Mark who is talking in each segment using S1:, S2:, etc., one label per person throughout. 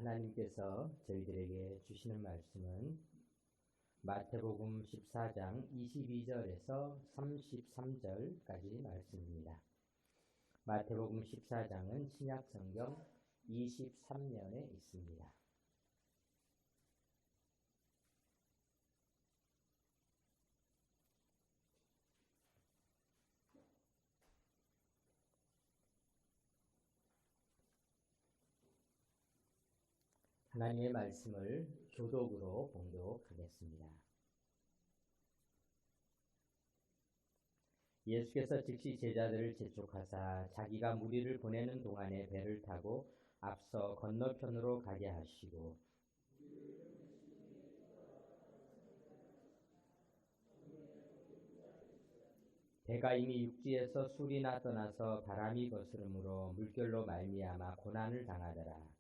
S1: 하나님께서 저희들에게 주시는 말씀은 마태복음 14장 22절에서 33절까지 말씀입니다. 마태복음 14장은 신약성경 23면에 있습니다. 하나님의 말씀을 교독으로 봉독하겠습니다. 예수께서 즉시 제자들을 재촉하사 자기가 무리를 보내는 동안에 배를 타고 앞서 건너편으로 가게 하시고 배가 이미 육지에서 술이나 떠나서 바람이 거스름으로 물결로 말미암아 고난을 당하더라.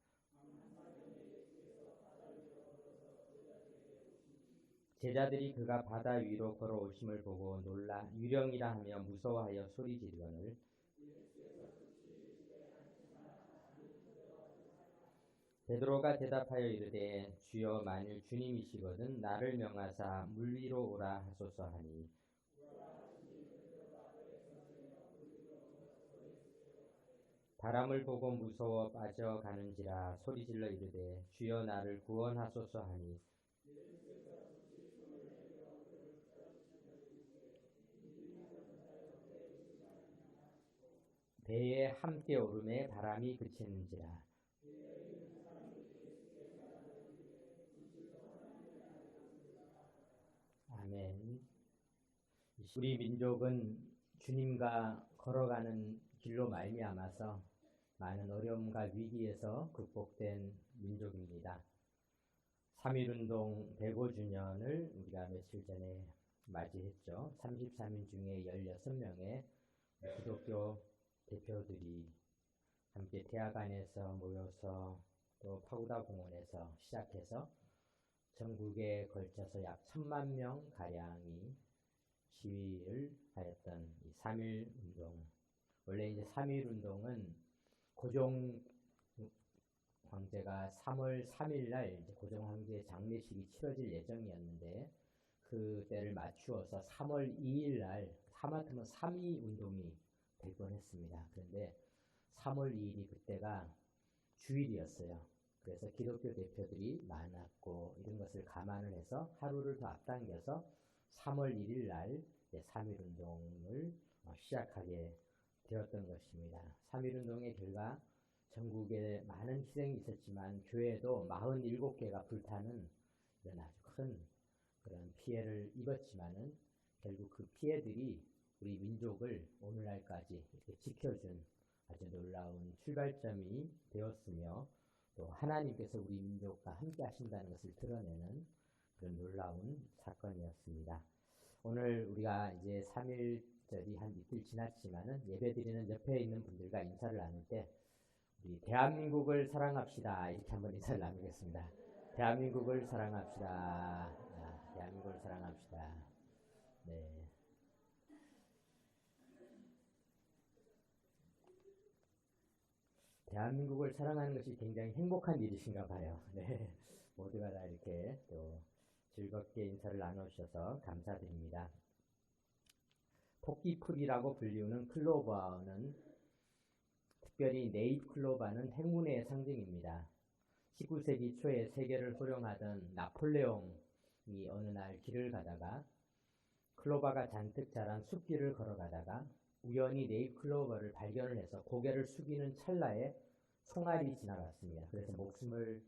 S1: 제자들이 그가 바다 위로 걸어오심을 보고 놀라 유령이라 하며 무서워하여 소리 지르거늘 베드로가 대답하여 이르되 주여 만일 주님이시거든 나를 명하사 물 위로 오라 하소서 하니 바람을 보고 무서워 빠져가는지라 소리질러 이르되 주여 나를 구원하소서 하니 배에 함께 오름에 바람이 그치는지라. 아멘. 우리 민족은 주님과 걸어가는 길로 말미암아서 많은 어려움과 위기에서 극복된 민족입니다. 3.1운동 105주년을 우리가 며칠 전에 맞이했죠. 33인 중에 16명의 기독교 대표들이 함께 대학안에서 모여서 또 파고다 공원에서 시작해서 전국에 걸쳐서 약 1000만 명 가량이 시위를 하였던 이 3.1운동. 원래 이제 3.1운동은 고종 황제가 3월 3일 날 이제 고종 황제의 장례식이 치러질 예정이었는데 그 때를 맞추어서 3월 2일 날 하마터면 3.2운동이 될 뻔했습니다. 그런데 3월 2일이 그때가 주일이었어요. 그래서 기독교 대표들이 많았고 이런 것을 감안을 해서 하루를 더 앞당겨서 3월 1일 날 3.1운동을 시작하게 되었던 것입니다. 3.1운동의 결과 전국에 많은 희생이 있었지만 교회도 47개가 불타는 이런 아주 큰 그런 피해를 입었지만은 결국 그 피해들이 우리 민족을 오늘날까지 이렇게 지켜준 아주 놀라운 출발점이 되었으며 또 하나님께서 우리 민족과 함께 하신다는 것을 드러내는 그런 놀라운 사건이었습니다. 오늘 우리가 이제 3.1절이 한 이틀 지났지만은 예배드리는 옆에 있는 분들과 인사를 나눌 때 우리 대한민국을 사랑합시다 이렇게 한번 인사를 나누겠습니다. 대한민국을 사랑합시다. 대한민국을 사랑합시다. 네. 대한민국을 사랑하는 것이 굉장히 행복한 일이신가 봐요. 네. 모두가 다 이렇게 또 즐겁게 인사를 나누셔서 감사드립니다. 토끼풀이라고 불리우는 클로버는 특별히 네잎 클로버는 행운의 상징입니다. 19세기 초에 세계를 호령하던 나폴레옹이 어느 날 길을 가다가 클로버가 잔뜩 자란 숲길을 걸어가다가 우연히 네잎 클로버를 발견을 해서 고개를 숙이는 찰나에 총알이 지나갔습니다. 그래서 목숨을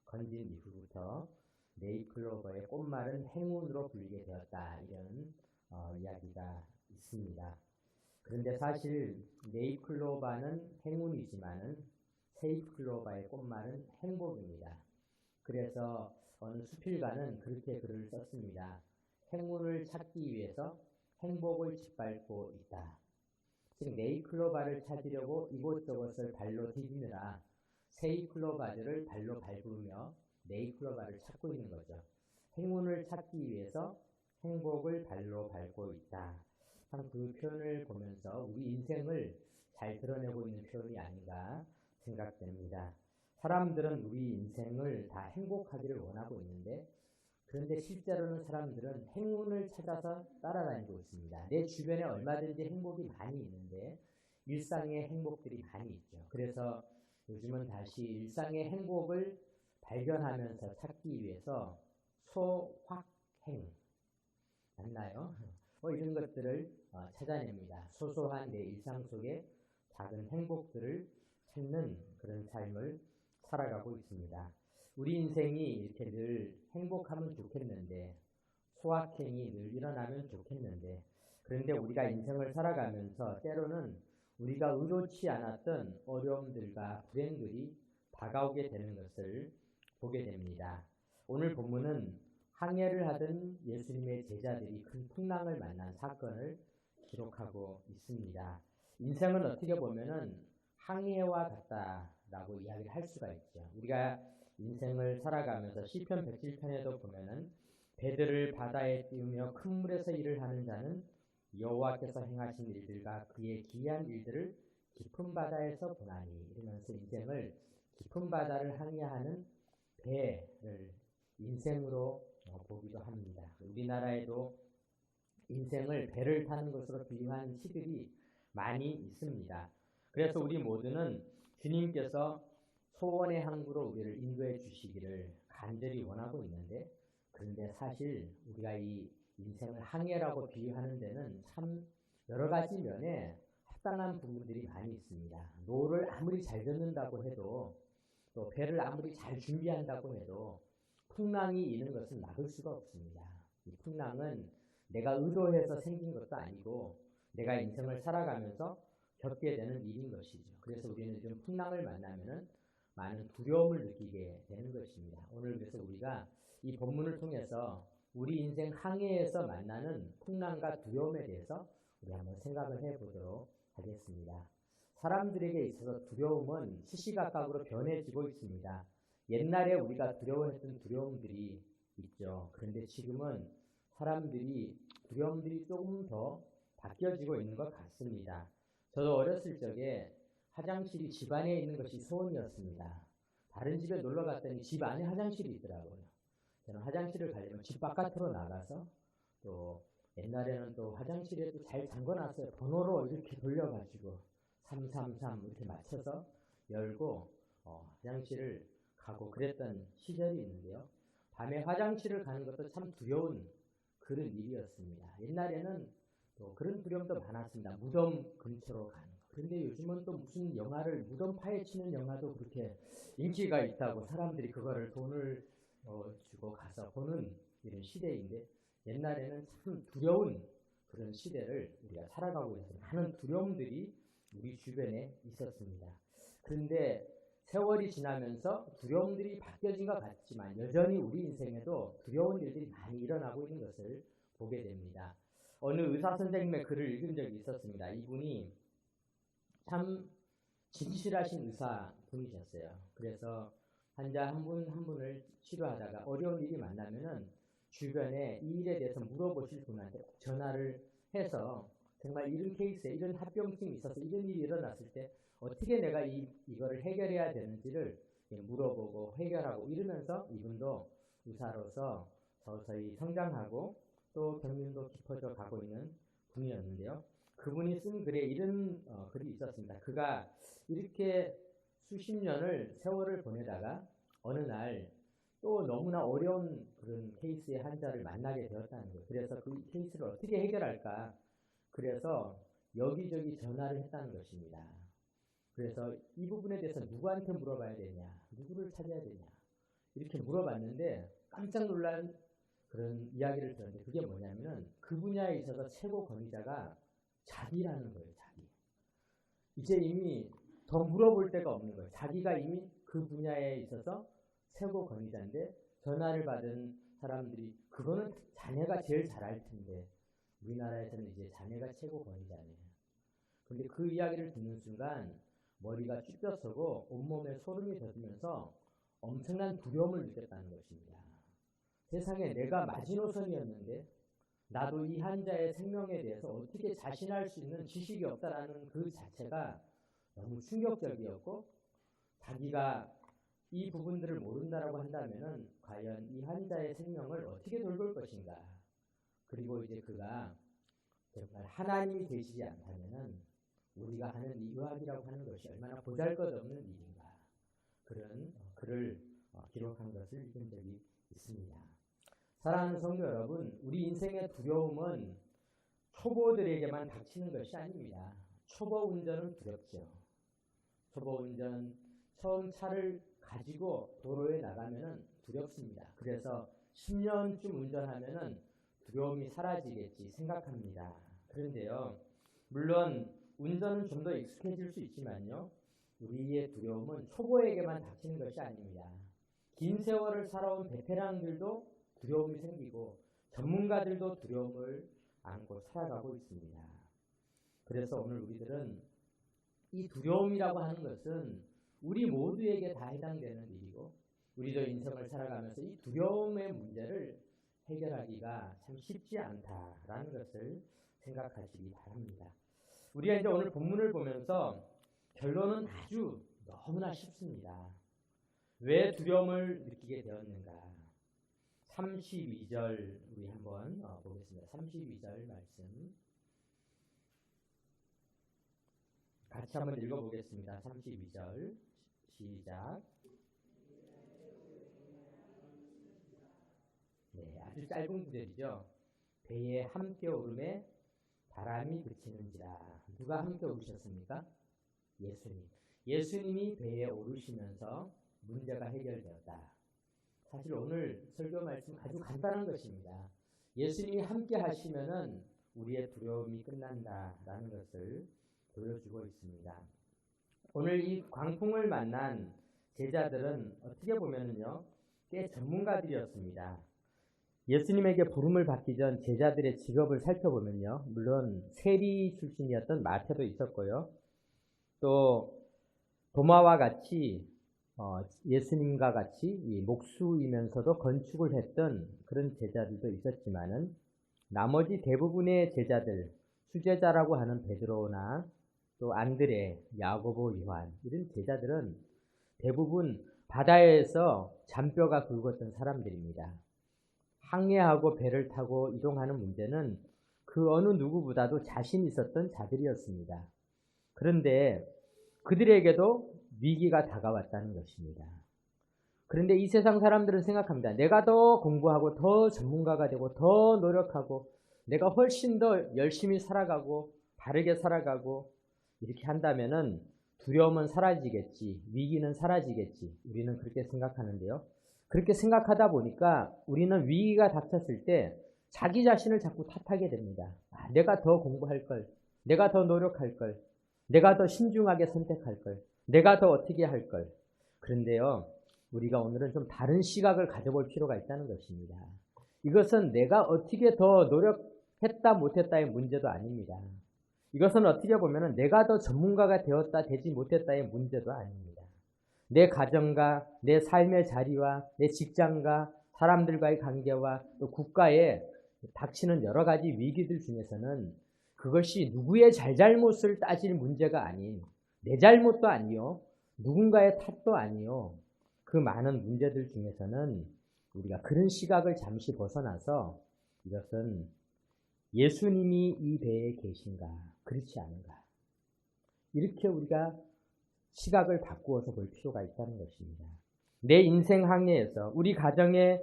S1: 건진 이후부터 네잎 클로버의 꽃말은 행운으로 불리게 되었다. 이런 이야기가 있습니다. 그런데 사실 네잎 클로버는 행운이지만은 세잎 클로버의 꽃말은 행복입니다. 그래서 어느 수필가는 그렇게 글을 썼습니다. 행운을 찾기 위해서 행복을 짓밟고 있다. 즉 네잎 클로버를 찾으려고 이곳저곳을 발로 디디느라 세잎 클로버들을 발로 밟으며 네잎 클로버를 찾고 있는 거죠. 행운을 찾기 위해서 행복을 발로 밟고 있다. 참 그 표현을 보면서 우리 인생을 잘 드러내고 있는 표현이 아닌가 생각됩니다. 사람들은 우리 인생을 다 행복하기를 원하고 있는데 그런데 실제로는 사람들은 행운을 찾아서 따라다니고 있습니다. 내 주변에 얼마든지 행복이 많이 있는데 일상의 행복들이 많이 있죠. 그래서 요즘은 다시 일상의 행복을 발견하면서 찾기 위해서 소확행 맞나요? 이런 것들을 찾아냅니다. 소소한 내 일상 속에 작은 행복들을 찾는 그런 삶을 살아가고 있습니다. 우리 인생이 이렇게 늘 행복하면 좋겠는데 소확행이 늘 일어나면 좋겠는데 그런데 우리가 인생을 살아가면서 때로는 우리가 의도치 않았던 어려움들과 불행들이 다가오게 되는 것을 보게 됩니다. 오늘 본문은 항해를 하던 예수님의 제자들이 큰 풍랑을 만난 사건을 기록하고 있습니다. 인생은 어떻게 보면은 항해와 같다라고 이야기를 할 수가 있죠. 우리가 인생을 살아가면서 시편 107편에도 보면은 배들을 바다에 띄우며 큰 물에서 일을 하는 자는 여호와께서 행하신 일들과 그의 기이한 일들을 깊은 바다에서 보나니 이러면서 인생을 깊은 바다를 항해하는 배를 인생으로 보기도 합니다. 우리나라에도 인생을 배를 타는 것으로 비유한 시들이 많이 있습니다. 그래서 우리 모두는 주님께서 소원의 항구로 우리를 인도해 주시기를 간절히 원하고 있는데 그런데 사실 우리가 이 인생을 항해라고 비유하는 데는 참 여러 가지 면에 합당한 부분들이 많이 있습니다. 노를 아무리 잘 젓는다고 해도 또 배를 아무리 잘 준비한다고 해도 풍랑이 있는 것은 막을 수가 없습니다. 이 풍랑은 내가 의도해서 생긴 것도 아니고 내가 인생을 살아가면서 겪게 되는 일인 것이죠. 그래서 우리는 좀 풍랑을 만나면은 많은 두려움을 느끼게 되는 것입니다. 오늘 그래서 우리가 이 본문을 통해서 우리 인생 항해에서 만나는 풍랑과 두려움에 대해서 우리 한번 생각을 해보도록 하겠습니다. 사람들에게 있어서 두려움은 시시각각으로 변해지고 있습니다. 옛날에 우리가 두려워했던 두려움들이 있죠. 그런데 지금은 사람들이 두려움들이 조금 더 바뀌어지고 있는 것 같습니다. 저도 어렸을 적에 화장실이 집 안에 있는 것이 소원이었습니다. 다른 집에 놀러 갔더니 집 안에 화장실이 있더라고요. 저는 화장실을 가려면 집 바깥으로 나가서 또 옛날에는 또 화장실에 또 잘 잠궈놨어요. 번호로 이렇게 돌려가지고 333 이렇게 맞춰서 열고 화장실을 가고 그랬던 시절이 있는데요. 밤에 화장실을 가는 것도 참 두려운 그런 일이었습니다. 옛날에는 또 그런 두려움도 많았습니다. 무덤 근처로 가는 거. 그런데 요즘은 또 무슨 영화를 무덤 파헤치는 영화도 그렇게 인기가 있다고 사람들이 그거를 돈을 주고 가서 보는 이런 시대인데 옛날에는 참 두려운 그런 시대를 우리가 살아가고 있습니다. 많은 두려움들이 우리 주변에 있었습니다. 그런데 세월이 지나면서 두려움들이 바뀌어진 것 같지만 여전히 우리 인생에도 두려운 일들이 많이 일어나고 있는 것을 보게 됩니다. 어느 의사 선생님의 글을 읽은 적이 있었습니다. 이분이 참 진실하신 의사 분이셨어요. 그래서 환자 한 분 한 분을 치료하다가 어려운 일이 만나면은 주변에 이 일에 대해서 물어보실 분한테 전화를 해서 정말 이런 케이스에 이런 합병증이 있어서 이런 일이 일어났을 때 어떻게 내가 이거를 해결해야 되는지를 물어보고 해결하고 이러면서 이분도 의사로서 서서히 성장하고 또 경륜도 깊어져 가고 있는 분이었는데요. 그분이 쓴 글에 이런 글이 있었습니다. 그가 이렇게 수십 년을 세월을 보내다가 어느 날 또 너무나 어려운 그런 케이스의 환자를 만나게 되었다는 거예요. 그래서 그 케이스를 어떻게 해결할까? 그래서 여기저기 전화를 했다는 것입니다. 그래서 이 부분에 대해서 누구한테 물어봐야 되냐? 누구를 찾아야 되냐? 이렇게 물어봤는데 깜짝 놀란 그런 이야기를 들었는데 그게 뭐냐면은 그 분야에 있어서 최고 권위자가 자기라는 거예요. 자기. 이제 이미 더 물어볼 데가 없는 거예요. 자기가 이미 그 분야에 있어서 최고 권위자인데 전화를 받은 사람들이 그거는 자네가 제일 잘할 텐데 우리나라에서는 이제 자네가 최고 권위자네. 근데 그 이야기를 듣는 순간 머리가 쭈뼛서고 온몸에 소름이 돋으면서 엄청난 두려움을 느꼈다는 것입니다. 세상에 내가 마지노선이었는데 나도 이 환자의 생명에 대해서 어떻게 자신할 수 있는 지식이 없다라는 그 자체가 너무 충격적이었고 자기가 이 부분들을 모른다라고 한다면은 과연 이 환자의 생명을 어떻게 돌볼 것인가? 그리고 이제 그가 정말 하나님이 되시지 않다면은 우리가 하는 이 의학이라고 하는 것이 얼마나 보잘것없는 일인가? 그런 글을 기록한 것을 읽은 적이 있습니다. 사랑하는 성도 여러분, 우리 인생의 두려움은 초보들에게만 닥치는 것이 아닙니다. 초보 운전은 두렵죠. 초보 운전, 처음 차를 가지고 도로에 나가면은 두렵습니다. 그래서 10년쯤 운전하면은 두려움이 사라지겠지 생각합니다. 그런데요, 물론 운전은 좀 더 익숙해질 수 있지만요, 우리의 두려움은 초보에게만 닥치는 것이 아닙니다. 긴 세월을 살아온 베테랑들도 두려움이 생기고 전문가들도 두려움을 안고 살아가고 있습니다. 그래서 오늘 우리들은 이 두려움이라고 하는 것은 우리 모두에게 다 해당되는 일이고, 우리도 인생을 살아가면서 이 두려움의 문제를 해결하기가 참 쉽지 않다라는 것을 생각하시기 바랍니다. 우리가 이제 오늘 본문을 보면서 결론은 아주 너무나 쉽습니다. 왜 두려움을 느끼게 되었는가? 32절 우리 한번 보겠습니다. 32절 말씀 같이 한번 읽어보겠습니다. 32절 시작. 네, 아주 짧은 구절이죠. 배에 함께 오름에 바람이 그치는지라. 누가 함께 오르셨습니까? 예수님. 예수님이 배에 오르시면서 문제가 해결되었다. 사실 오늘 설교 말씀 아주 간단한 것입니다. 예수님이 함께 하시면은 우리의 두려움이 끝난다라는 것을 보여주고 있습니다. 오늘 이 광풍을 만난 제자들은 어떻게 보면은요, 꽤 전문가들이었습니다. 예수님에게 부름을 받기 전 제자들의 직업을 살펴보면요, 물론 세리 출신이었던 마태도 있었고요, 또 도마와 같이 예수님과 같이 이 목수이면서도 건축을 했던 그런 제자들도 있었지만은 나머지 대부분의 제자들, 수제자라고 하는 베드로나 또 안드레, 야고보, 요한 이런 제자들은 대부분 바다에서 잔뼈가 굵었던 사람들입니다. 항해하고 배를 타고 이동하는 문제는 그 어느 누구보다도 자신 있었던 자들이었습니다. 그런데 그들에게도 위기가 다가왔다는 것입니다. 그런데 이 세상 사람들은 생각합니다. 내가 더 공부하고 더 전문가가 되고 더 노력하고 내가 훨씬 더 열심히 살아가고 바르게 살아가고 이렇게 한다면은 두려움은 사라지겠지, 위기는 사라지겠지. 우리는 그렇게 생각하는데요. 그렇게 생각하다 보니까 우리는 위기가 닥쳤을 때 자기 자신을 자꾸 탓하게 됩니다. 내가 더 공부할 걸, 내가 더 노력할 걸, 내가 더 신중하게 선택할 걸, 내가 더 어떻게 할 걸. 그런데요, 우리가 오늘은 좀 다른 시각을 가져볼 필요가 있다는 것입니다. 이것은 내가 어떻게 더 노력했다 못했다의 문제도 아닙니다. 이것은 어떻게 보면 내가 더 전문가가 되었다 되지 못했다의 문제도 아닙니다. 내 가정과 내 삶의 자리와 내 직장과 사람들과의 관계와 또 국가에 닥치는 여러 가지 위기들 중에서는 그것이 누구의 잘잘못을 따질 문제가 아닌, 내 잘못도 아니요, 누군가의 탓도 아니요, 그 많은 문제들 중에서는 우리가 그런 시각을 잠시 벗어나서 이것은 예수님이 이 배에 계신가, 그렇지 않은가, 이렇게 우리가 시각을 바꾸어서 볼 필요가 있다는 것입니다. 내 인생 항해에서, 우리 가정에,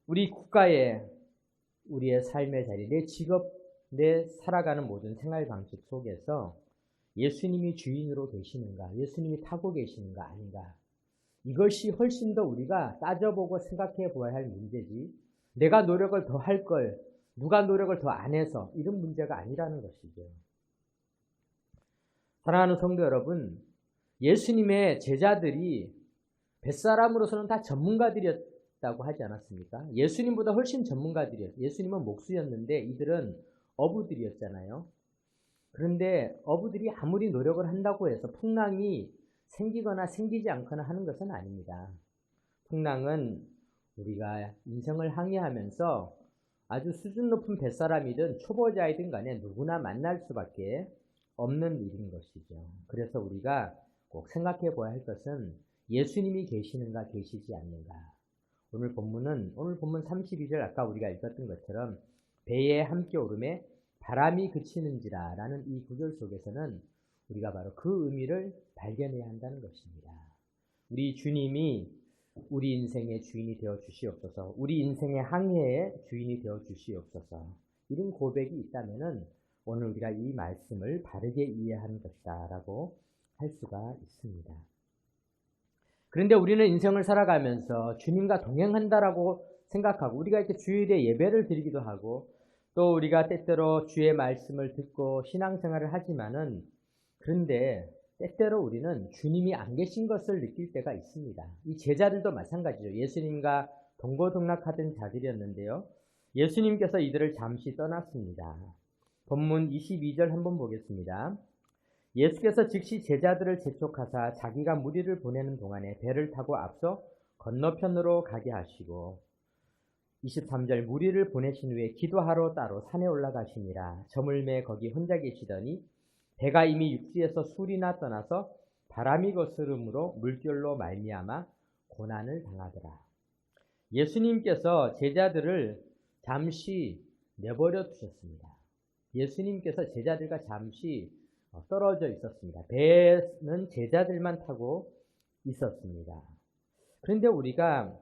S1: 우리 국가에, 우리의 삶의 자리, 내 직업, 내 살아가는 모든 생활 방식 속에서 예수님이 주인으로 계시는가, 예수님이 타고 계시는가 아닌가, 이것이 훨씬 더 우리가 따져보고 생각해 보아야 할 문제지, 내가 노력을 더 할 걸, 누가 노력을 더 안 해서 이런 문제가 아니라는 것이죠. 사랑하는 성도 여러분, 예수님의 제자들이 뱃사람으로서는 다 전문가들이었다고 하지 않았습니까? 예수님보다 훨씬 전문가들이었어요. 예수님은 목수였는데 이들은 어부들이었잖아요. 그런데 어부들이 아무리 노력을 한다고 해서 풍랑이 생기거나 생기지 않거나 하는 것은 아닙니다. 풍랑은 우리가 인생을 항해하면서 아주 수준 높은 뱃사람이든 초보자이든 간에 누구나 만날 수밖에 없는 일인 것이죠. 그래서 우리가 꼭 생각해 보아야 할 것은 예수님이 계시는가 계시지 않는가. 오늘 본문 32절 아까 우리가 읽었던 것처럼 배에 함께 오름에 바람이 그치는지라 라는 이 구절 속에서는 우리가 바로 그 의미를 발견해야 한다는 것입니다. 우리 주님이 우리 인생의 주인이 되어 주시옵소서, 우리 인생의 항해의 주인이 되어 주시옵소서, 이런 고백이 있다면은 오늘 우리가 이 말씀을 바르게 이해하는 것이다 라고 할 수가 있습니다. 그런데 우리는 인생을 살아가면서 주님과 동행한다라고 생각하고 우리가 이렇게 주일에 예배를 드리기도 하고 또 우리가 때때로 주의 말씀을 듣고 신앙생활을 하지만은 그런데 때때로 우리는 주님이 안 계신 것을 느낄 때가 있습니다. 이 제자들도 마찬가지죠. 예수님과 동고동락하던 자들이었는데요. 예수님께서 이들을 잠시 떠났습니다. 본문 22절 한번 보겠습니다. 예수께서 즉시 제자들을 재촉하사 자기가 무리를 보내는 동안에 배를 타고 앞서 건너편으로 가게 하시고 23절 무리를 보내신 후에 기도하러 따로 산에 올라가시니라. 저물매 거기 혼자 계시더니 배가 이미 육지에서 술이나 떠나서 바람이 거스름으로 물결로 말미암아 고난을 당하더라. 예수님께서 제자들을 잠시 내버려 두셨습니다. 예수님께서 제자들과 잠시 떨어져 있었습니다. 배는 제자들만 타고 있었습니다. 그런데 우리가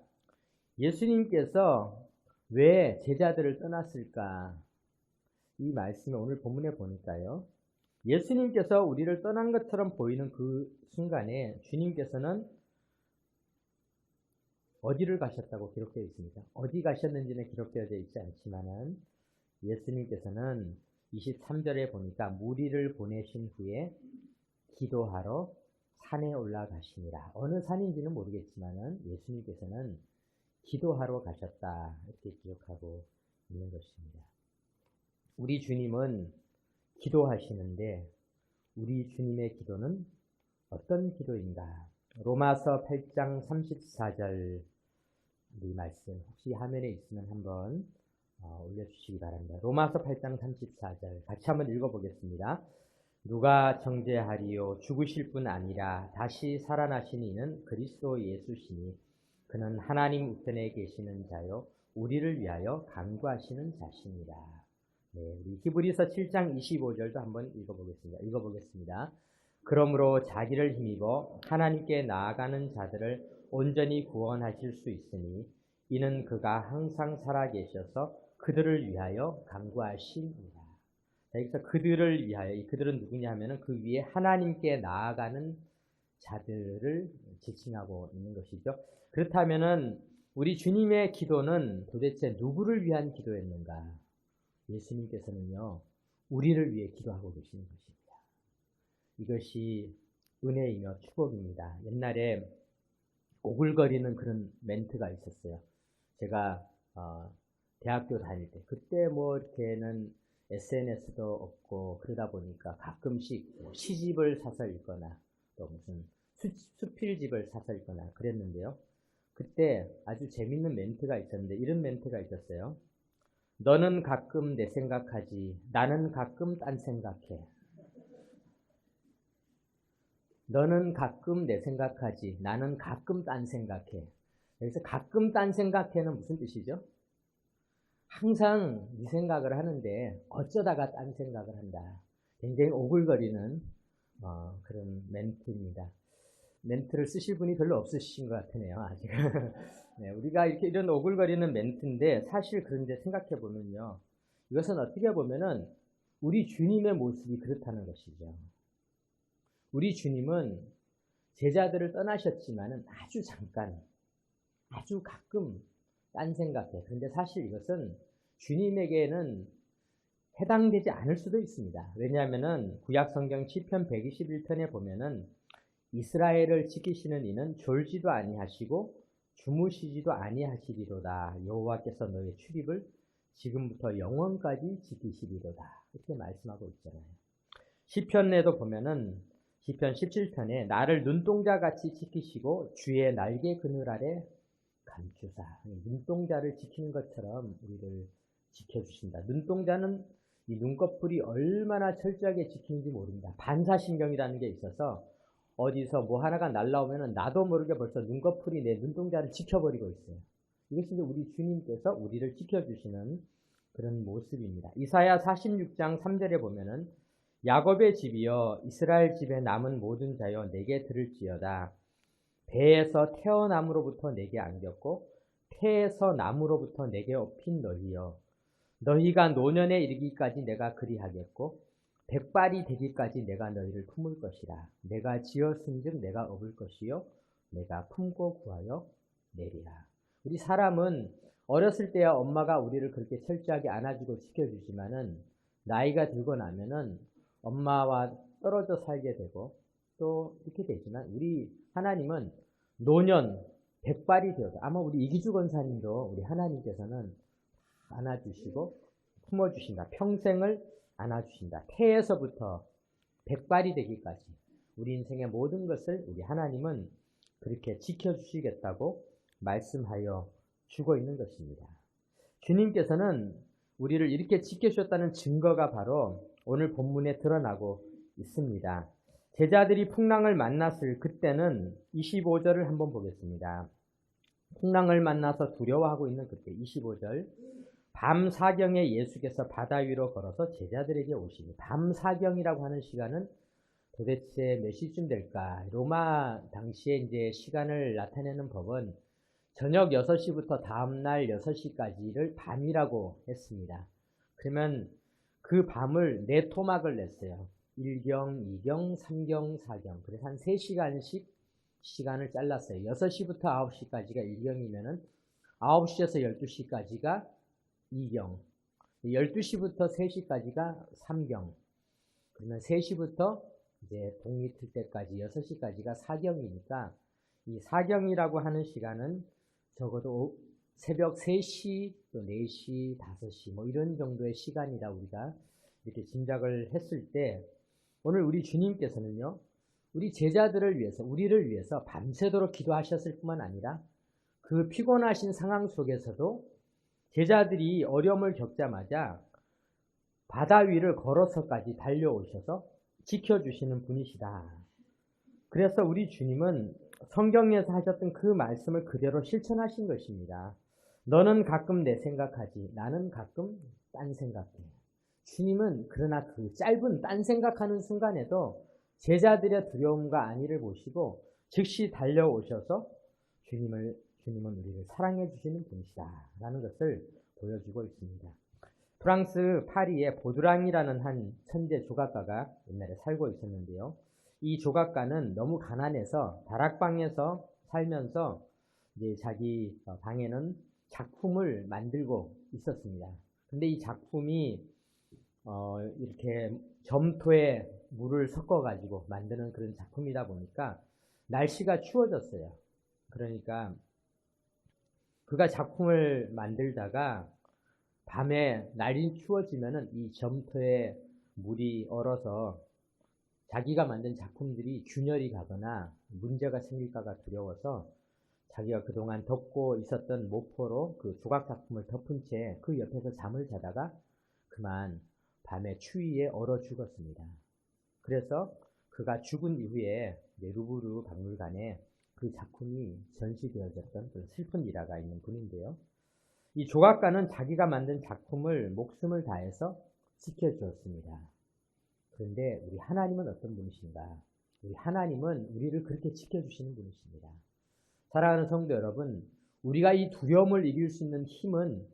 S1: 예수님께서 왜 제자들을 떠났을까? 이 말씀을 오늘 본문에 보니까요. 예수님께서 우리를 떠난 것처럼 보이는 그 순간에 주님께서는 어디를 가셨다고 기록되어 있습니까? 어디 가셨는지는 기록되어 있지 않지만은 예수님께서는 23절에 보니까 무리를 보내신 후에 기도하러 산에 올라가시니라. 어느 산인지는 모르겠지만은 예수님께서는 기도하러 가셨다 이렇게 기록하고 있는 것입니다. 우리 주님은 기도하시는데 우리 주님의 기도는 어떤 기도인가? 로마서 8장 34절 이 말씀 혹시 화면에 있으면 한번 올려주시기 바랍니다. 로마서 8장 34절 같이 한번 읽어보겠습니다. 누가 정죄하리요? 죽으실 뿐 아니라 다시 살아나신 이는 그리스도 예수시니 그는 하나님 우편에 계시는 자요 우리를 위하여 간구하시는 자시니라. 네, 우리 히브리서 7장 25절도 한번 읽어보겠습니다. 그러므로 자기를 힘입어 하나님께 나아가는 자들을 온전히 구원하실 수 있으니 이는 그가 항상 살아계셔서 그들을 위하여 간구하심이라. 여기서 그들을 위하여, 이 그들은 누구냐 하면은 그 위에 하나님께 나아가는 자들을 지칭하고 있는 것이죠. 그렇다면은 우리 주님의 기도는 도대체 누구를 위한 기도였는가? 예수님께서는요, 우리를 위해 기도하고 계시는 것입니다. 이것이 은혜이며 축복입니다. 옛날에 오글거리는 그런 멘트가 있었어요. 제가 대학교 다닐 때 그때 뭐 이렇게는 SNS도 없고 그러다 보니까 가끔씩 시집을 사서 읽거나 또 무슨 수필집을 사서 읽거나 그랬는데요. 그때 아주 재밌는 멘트가 있었는데 이런 멘트가 있었어요. 너는 가끔 내 생각하지 나는 가끔 딴 생각해. 너는 가끔 내 생각하지 나는 가끔 딴 생각해. 여기서 가끔 딴 생각해는 무슨 뜻이죠? 항상 네 생각을 하는데 어쩌다가 딴 생각을 한다. 굉장히 오글거리는 그런 멘트입니다. 멘트를 쓰실 분이 별로 없으신 것 같으네요. 아직. 네, 우리가 이렇게 이런 오글거리는 멘트인데 사실 그런데 생각해 보면요. 이것은 어떻게 보면은 우리 주님의 모습이 그렇다는 것이죠. 우리 주님은 제자들을 떠나셨지만은 아주 잠깐, 아주 가끔 딴 생각해. 그런데 사실 이것은 주님에게는 해당되지 않을 수도 있습니다. 왜냐하면은 구약 성경 시편 121편에 보면은 이스라엘을 지키시는 이는 졸지도 아니하시고 주무시지도 아니하시리로다. 여호와께서 너의 출입을 지금부터 영원까지 지키시리로다. 이렇게 말씀하고 있잖아요. 시편에도 보면은 시편 17편에 나를 눈동자같이 지키시고 주의 날개 그늘 아래 감추사. 눈동자를 지키는 것처럼 우리를 지켜주신다. 눈동자는 이 눈꺼풀이 얼마나 철저하게 지키는지 모릅니다. 반사신경이라는 게 있어서 어디서 뭐 하나가 날라오면은 나도 모르게 벌써 눈꺼풀이 내 눈동자를 지켜버리고 있어요. 이것이 이제 우리 주님께서 우리를 지켜주시는 그런 모습입니다. 이사야 46장 3절에 보면은 야곱의 집이여 이스라엘 집에 남은 모든 자여 내게 들을지어다. 배에서 태어남으로부터 내게 안겼고 태에서 남으로부터 내게 업힌 너희여 너희가 노년에 이르기까지 내가 그리하겠고 백발이 되기까지 내가 너희를 품을 것이라. 내가 지었은즉 내가 업을 것이요 내가 품고 구하여 내리라. 우리 사람은 어렸을 때야 엄마가 우리를 그렇게 철저하게 안아주고 지켜주지만은 나이가 들고 나면은 엄마와 떨어져 살게 되고 또 이렇게 되지만 우리 하나님은 노년 백발이 되어도 아마 우리 이기주 권사님도 우리 하나님께서는 안아주시고 품어주신다. 평생을 안아주신다. 태에서부터 백발이 되기까지 우리 인생의 모든 것을 우리 하나님은 그렇게 지켜주시겠다고 말씀하여 주고 있는 것입니다. 주님께서는 우리를 이렇게 지켜주셨다는 증거가 바로 오늘 본문에 드러나고 있습니다. 제자들이 풍랑을 만났을 그때는 25절을 한번 보겠습니다. 풍랑을 만나서 두려워하고 있는 그때 25절 밤 사경에 예수께서 바다 위로 걸어서 제자들에게 오시니 밤 사경이라고 하는 시간은 도대체 몇 시쯤 될까? 로마 당시에 이제 시간을 나타내는 법은 저녁 6시부터 다음날 6시까지를 밤이라고 했습니다. 그러면 그 밤을 4토막을 냈어요. 1경, 2경, 3경, 4경. 그래서 한 3시간씩 시간을 잘랐어요. 6시부터 9시까지가 1경이면은 9시에서 12시까지가 2경. 12시부터 3시까지가 3경. 그러면 3시부터 이제 동이 틀 때까지 6시까지가 4경이니까 이 4경이라고 하는 시간은 적어도 새벽 3시, 또 4시, 5시 뭐 이런 정도의 시간이다 우리가 이렇게 짐작을 했을 때 오늘 우리 주님께서는요. 우리 제자들을 위해서 우리를 위해서 밤새도록 기도하셨을 뿐만 아니라 그 피곤하신 상황 속에서도 제자들이 어려움을 겪자마자 바다 위를 걸어서까지 달려오셔서 지켜주시는 분이시다. 그래서 우리 주님은 성경에서 하셨던 그 말씀을 그대로 실천하신 것입니다. 너는 가끔 내 생각하지 나는 가끔 딴 생각해. 주님은 그러나 그 짧은 딴 생각하는 순간에도 제자들의 두려움과 안위를 보시고 즉시 달려오셔서 주님은 우리를 사랑해 주시는 분이시다 라는 것을 보여주고 있습니다. 프랑스 파리에 보드랑이라는 한 천재 조각가가 옛날에 살고 있었는데요. 이 조각가는 너무 가난해서 다락방에서 살면서 이제 자기 방에는 작품을 만들고 있었습니다. 근데 이 작품이 이렇게 점토에 물을 섞어가지고 만드는 그런 작품이다 보니까 날씨가 추워졌어요. 그러니까 그가 작품을 만들다가 밤에 날이 추워지면은 이 점토에 물이 얼어서 자기가 만든 작품들이 균열이 가거나 문제가 생길까가 두려워서 자기가 그동안 덮고 있었던 모포로 그 조각 작품을 덮은 채 그 옆에서 잠을 자다가 그만 밤에 추위에 얼어 죽었습니다. 그래서 그가 죽은 이후에 루브르 박물관에 그 작품이 전시되어졌던 그런 슬픈 일화가 있는 분인데요. 이 조각가는 자기가 만든 작품을 목숨을 다해서 지켜주었습니다. 그런데 우리 하나님은 어떤 분이신가? 우리 하나님은 우리를 그렇게 지켜주시는 분이십니다. 사랑하는 성도 여러분, 우리가 이 두려움을 이길 수 있는 힘은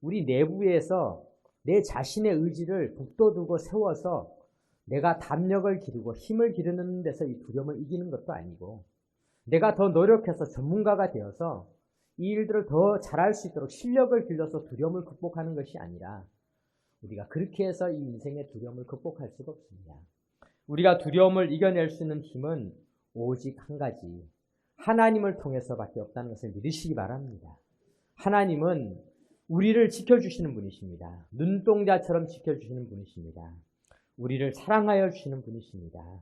S1: 우리 내부에서 내 자신의 의지를 북돋우고 세워서 내가 담력을 기르고 힘을 기르는 데서 이 두려움을 이기는 것도 아니고 내가 더 노력해서 전문가가 되어서 이 일들을 더 잘할 수 있도록 실력을 길러서 두려움을 극복하는 것이 아니라 우리가 그렇게 해서 이 인생의 두려움을 극복할 수가 없습니다. 우리가 두려움을 이겨낼 수 있는 힘은 오직 한 가지, 하나님을 통해서밖에 없다는 것을 믿으시기 바랍니다. 하나님은 우리를 지켜주시는 분이십니다. 눈동자처럼 지켜주시는 분이십니다. 우리를 사랑하여 주시는 분이십니다.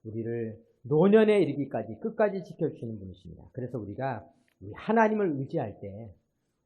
S1: 우리를 노년에 이르기까지 끝까지 지켜주시는 분이십니다. 그래서 우리가 우리 하나님을 의지할 때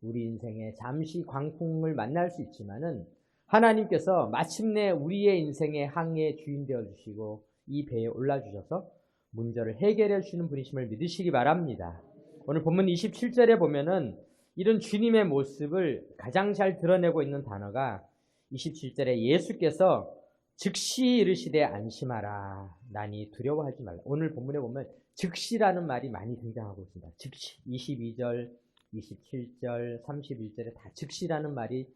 S1: 우리 인생에 잠시 광풍을 만날 수 있지만은 하나님께서 마침내 우리의 인생의 항해의 주인 되어주시고 이 배에 올라주셔서 문제를 해결해 주시는 분이심을 믿으시기 바랍니다. 오늘 본문 27절에 보면은 이런 주님의 모습을 가장 잘 드러내고 있는 단어가 27절에 예수께서 즉시 이르시되 안심하라 나니 두려워하지 말라. 오늘 본문에 보면 즉시라는 말이 많이 등장하고 있습니다. 즉시 22절, 27절, 31절에 다 즉시라는 말이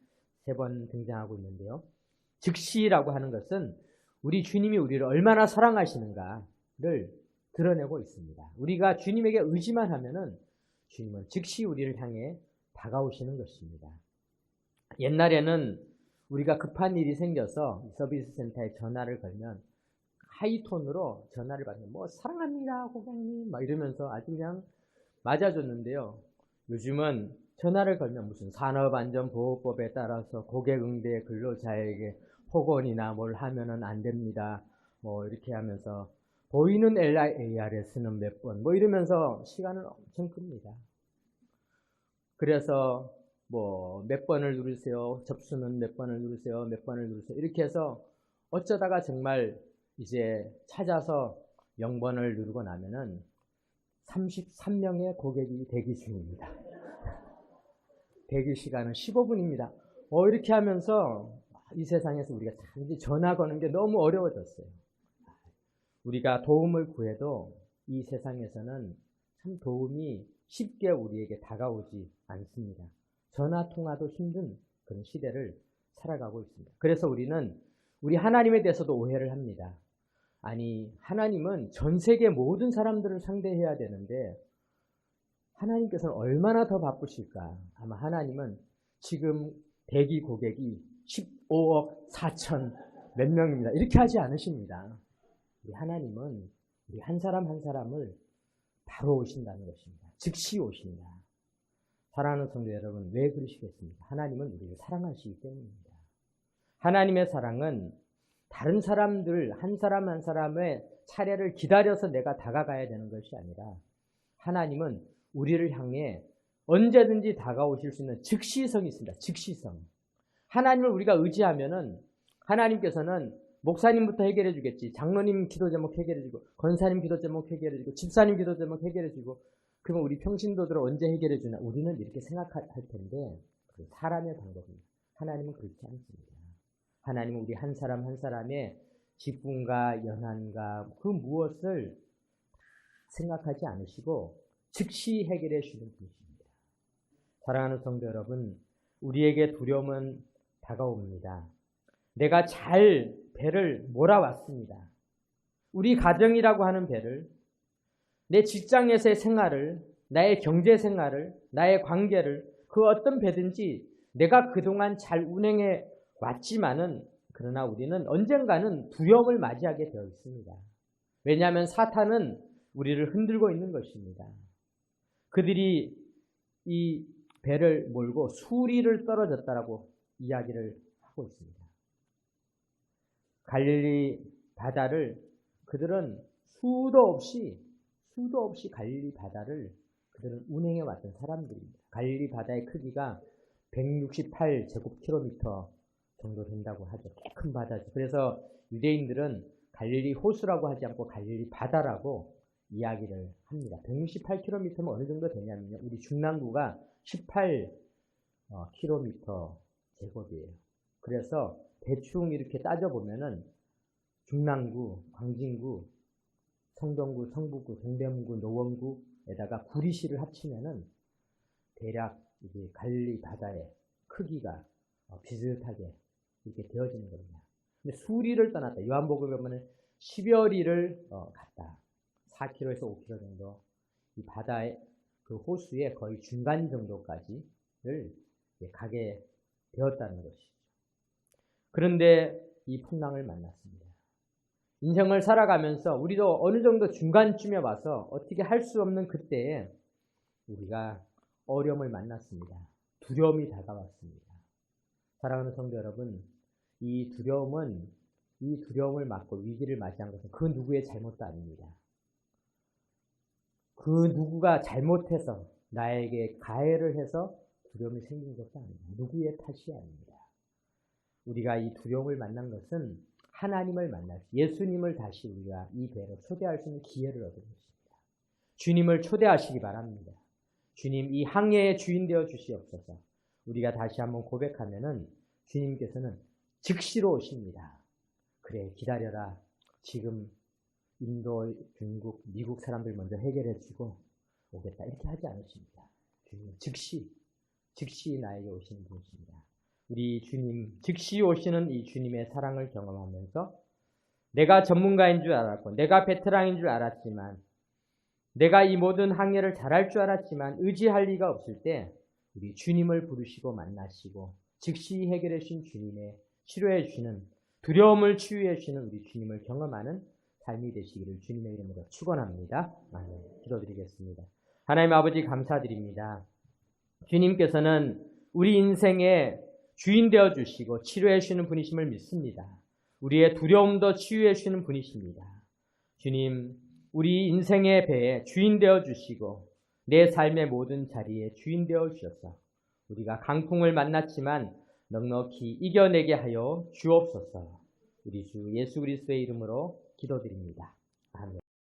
S1: 3번 등장하고 있는데요. 즉시라고 하는 것은 우리 주님이 우리를 얼마나 사랑하시는가를 드러내고 있습니다. 우리가 주님에게 의지만 하면은 주님은 즉시 우리를 향해 다가오시는 것입니다. 옛날에는 우리가 급한 일이 생겨서 서비스 센터에 전화를 걸면 하이톤으로 전화를 받으면 뭐 사랑합니다 고객님 막 이러면서 아주 그냥 맞아줬는데요. 요즘은 전화를 걸면 무슨 산업안전보호법에 따라서 고객 응대 근로자에게 폭언이나 뭘 하면은 안 됩니다. 뭐 이렇게 하면서 보이는 LIARS는 몇 번 뭐 이러면서 시간을 엄청 끕니다. 그래서 뭐 몇 번을 누르세요. 접수는 몇 번을 누르세요. 몇 번을 누르세요. 이렇게 해서 어쩌다가 정말 이제 찾아서 0번을 누르고 나면은 33명의 고객이 대기 중입니다. 대기 시간은 15분입니다. 이렇게 하면서 이 세상에서 우리가 참 이제 전화 거는 게 너무 어려워졌어요. 우리가 도움을 구해도 이 세상에서는 참 도움이 쉽게 우리에게 다가오지 않습니다. 전화 통화도 힘든 그런 시대를 살아가고 있습니다. 그래서 우리는 우리 하나님에 대해서도 오해를 합니다. 아니, 하나님은 전 세계 모든 사람들을 상대해야 되는데 하나님께서는 얼마나 더 바쁘실까? 아마 하나님은 지금 대기 고객이 15억 4천 몇 명입니다. 이렇게 하지 않으십니다. 우리 하나님은 우리 한 사람 한 사람을 바로 오신다는 것입니다. 즉시 오신다. 사랑하는 성도 여러분, 왜 그러시겠습니까? 하나님은 우리를 사랑하시기 때문입니다. 하나님의 사랑은 다른 사람들 한 사람 한 사람의 차례를 기다려서 내가 다가가야 되는 것이 아니라 하나님은 우리를 향해 언제든지 다가오실 수 있는 즉시성이 있습니다. 즉시성. 하나님을 우리가 의지하면은 하나님께서는 목사님부터 해결해 주겠지. 장로님 기도 제목 해결해 주고, 권사님 기도 제목 해결해 주고, 집사님 기도 제목 해결해 주고, 그러면 우리 평신도들은 언제 해결해 주나? 우리는 이렇게 생각할 텐데, 사람의 방법입니다. 하나님은 그렇지 않습니다. 하나님은 우리 한 사람 한 사람의 직분과 연한과 그 무엇을 생각하지 않으시고, 즉시 해결해 주시는 분이십니다. 사랑하는 성도 여러분, 우리에게 두려움은 다가옵니다. 내가 잘 배를 몰아왔습니다. 우리 가정이라고 하는 배를, 내 직장에서의 생활을, 나의 경제 생활을, 나의 관계를, 그 어떤 배든지 내가 그동안 잘 운행해 왔지만은, 그러나 우리는 언젠가는 두려움을 맞이하게 되어 있습니다. 왜냐하면 사탄은 우리를 흔들고 있는 것입니다. 그들이 이 배를 몰고 수리를 떨어졌다라고 이야기를 하고 있습니다. 갈릴리 바다를 그들은 수도 없이 갈릴리 바다를 그들은 운행해 왔던 사람들입니다. 갈릴리 바다의 크기가 168제곱킬로미터 정도 된다고 하죠. 꽤 큰 바다죠. 그래서 유대인들은 갈릴리 호수라고 하지 않고 갈릴리 바다라고 이야기를 합니다. 168km면 어느 정도 되냐면요. 우리 중랑구가 18km 제곱이에요. 그래서 대충 이렇게 따져보면은 중랑구, 광진구, 성동구, 성북구, 동대문구, 노원구에다가 구리시를 합치면은 대략 이제 갈릴리 바다의 크기가 비슷하게 이렇게 되어지는 겁니다. 근데 수리를 떠났다. 요한복음에 보면은 10여 리를 갔다. 4km에서 5km 정도 이 바다의 그 호수의 거의 중간 정도까지를 가게 되었다는 것이죠. 그런데 이 풍랑을 만났습니다. 인생을 살아가면서 우리도 어느 정도 중간쯤에 와서 어떻게 할 수 없는 그때에 우리가 어려움을 만났습니다. 두려움이 다가왔습니다. 사랑하는 성도 여러분, 이 두려움을 맞고 위기를 맞이한 것은 그 누구의 잘못도 아닙니다. 그 누구가 잘못해서 나에게 가해를 해서 두려움이 생긴 것도 아닙니다. 누구의 탓이 아닙니다. 우리가 이 두려움을 만난 것은 하나님을 만날 수, 예수님을 다시 우리가 이 배로 초대할 수 있는 기회를 얻은 것입니다. 주님을 초대하시기 바랍니다. 주님 이 항해의 주인 되어 주시옵소서. 우리가 다시 한번 고백하면은 주님께서는 즉시로 오십니다. 그래 기다려라. 지금 인도, 중국, 미국 사람들 먼저 해결해 주고 오겠다. 이렇게 하지 않으십니다. 주님 즉시 나에게 오시는 분이십니다. 우리 주님 즉시 오시는 이 주님의 사랑을 경험하면서 내가 전문가인 줄 알았고 내가 베테랑인 줄 알았지만 내가 이 모든 항해를 잘할 줄 알았지만 의지할 리가 없을 때 우리 주님을 부르시고 만나시고 즉시 해결해 주신 주님의 치료해 주시는 두려움을 치유해 주시는 우리 주님을 경험하는 삶이 되시기를 주님의 이름으로 축원합니다. 아멘. 기도드리겠습니다. 하나님 아버지 감사드립니다. 주님께서는 우리 인생의 주인 되어 주시고 치료해 주시는 분이심을 믿습니다. 우리의 두려움도 치유해 주시는 분이십니다. 주님, 우리 인생의 배에 주인 되어 주시고 내 삶의 모든 자리에 주인 되어 주셔서 우리가 강풍을 만났지만 넉넉히 이겨내게 하여 주옵소서. 우리 주 예수 그리스도의 이름으로 기도드립니다.